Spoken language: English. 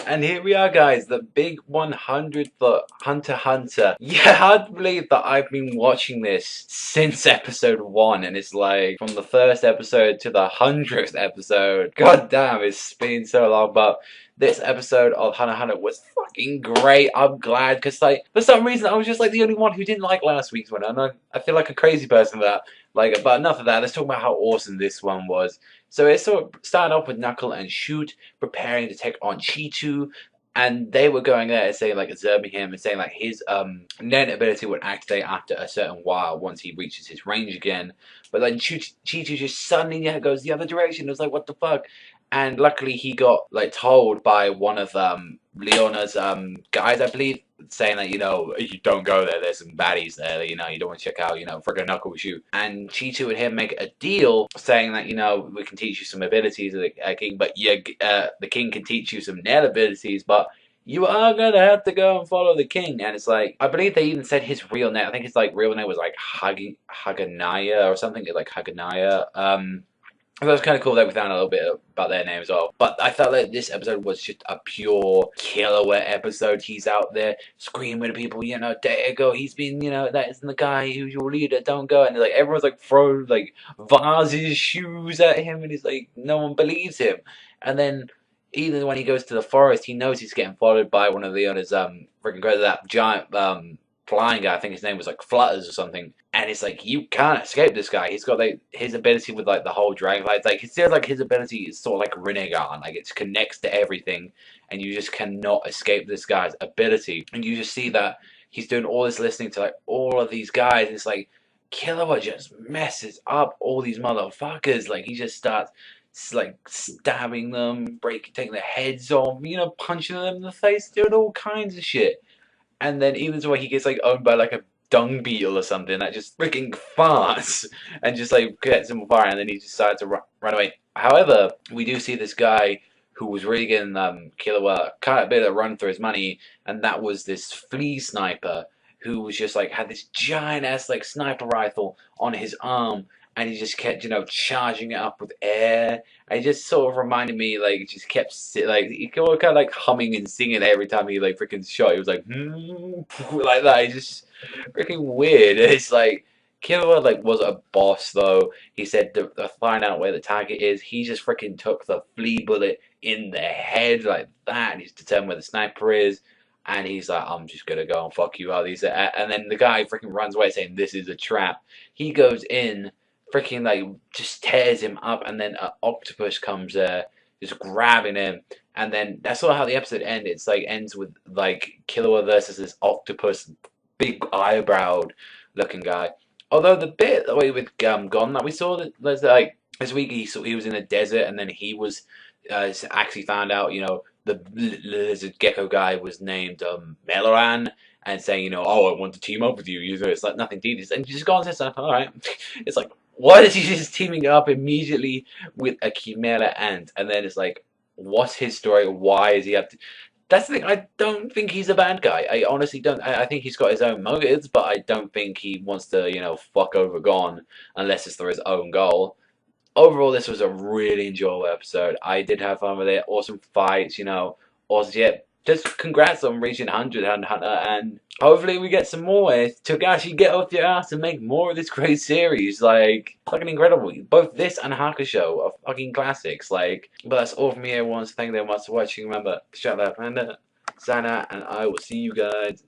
And here we are, guys, the big 100th Hunter x Hunter. Yeah, hard to believe that I've been watching this since episode 1, and it's like from the first episode to the 100th episode. God damn, it's been so long, but this episode of Hunter x Hunter was fucking great. I'm glad, because like, for some reason, I was just like the only one who didn't like last week's one, and I feel like a crazy person for that. Like, but enough of that, let's talk about how awesome this one was. So it sort of started off with Knuckle and Shoot preparing to take on Cheetu, and they were going there and saying, like, observing him and saying, like, his net ability would activate after a certain while once he reaches his range again. But then Cheetu just suddenly goes the other direction. It was like, what the fuck? And luckily he got, like, told by one of Leona's guys, I believe, saying that, you know, you don't go there, there's some baddies there, you know, you don't want to check out, you know, friggin' Knuckle Shoot. And Cheetu and him make a deal saying that, you know, we can teach you some abilities of the king, but yeah, the king can teach you some net abilities, but you are gonna have to go and follow the king. And it's like, I believe they even said his real name. I think his like real name was like Haganaya or something, like Haganaya. That was kind of cool that we found a little bit about their name as well. But I felt like this episode was just a pure Killua episode. He's out there screaming at people, you know, there go, he's been, you know, that isn't the guy who's your leader, don't go. And like everyone's like throwing like vases, shoes at him, and he's like, no one believes him. And then even when he goes to the forest, he knows he's getting followed by one of the owners, freaking great, that giant flying guy. I think his name was like Flutters or something. And it's like, you can't escape this guy. He's got like his ability with like the whole dragonfly. It's like, it feels like his ability is sort of like Rinnegan. Like it connects to everything, and you just cannot escape this guy's ability. And you just see that he's doing all this listening to like all of these guys. And it's like Killua just messes up all these motherfuckers. Like he just starts like stabbing them, taking their heads off, you know, punching them in the face, doing all kinds of shit. And then even to where he gets like owned by like a dung beetle or something that just freaking farts and just like gets him on fire, and then he decides to run away. However, we do see this guy who was really getting Killua quite a bit of run for his money, and that was this flea sniper who was just like had this giant ass like sniper rifle on his arm, and he just kept, you know, charging it up with air. And it just sort of reminded me, like, it just kept like he kind of like humming and singing every time he like freaking shot. He was like like that. It's just freaking weird. It's like Killua like was a boss though. He said to find out where the target is. He just freaking took the flea bullet in the head like that, and he's determined where the sniper is. And he's like, I'm just gonna go and fuck you all these. And then the guy freaking runs away saying this is a trap. He goes in, freaking like just tears him up, and then an octopus comes there, just grabbing him. And then that's sort of how the episode ends. It's like ends with like Killua versus this octopus, big eyebrowed looking guy. Although the bit away with Gon that we saw, that there's like this week he was in a desert, and then he was actually found out, you know, the lizard gecko guy was named Meloran, and saying, you know, oh, I want to team up with you. You know, it's like nothing deep. And you just go and say stuff. All right, it's like, what is he just teaming up immediately with a chimera ant? And then it's like, what's his story? Why is he have to? That's the thing. I don't think he's a bad guy. I honestly don't. I think he's got his own motives, but I don't think he wants to, you know, fuck over Gon unless it's for his own goal. Overall, this was a really enjoyable episode. I did have fun with it. Awesome fights, you know. Awesome, yeah. Just congrats on reaching 100 Hunter, and hopefully we get some more to actually get off your ass and make more of this great series. Like, fucking incredible. Both this and Hakusho are fucking classics. Like, but that's all from me, everyone. So thank you very much for watching. Remember, shout out Panda, sign out, and I will see you guys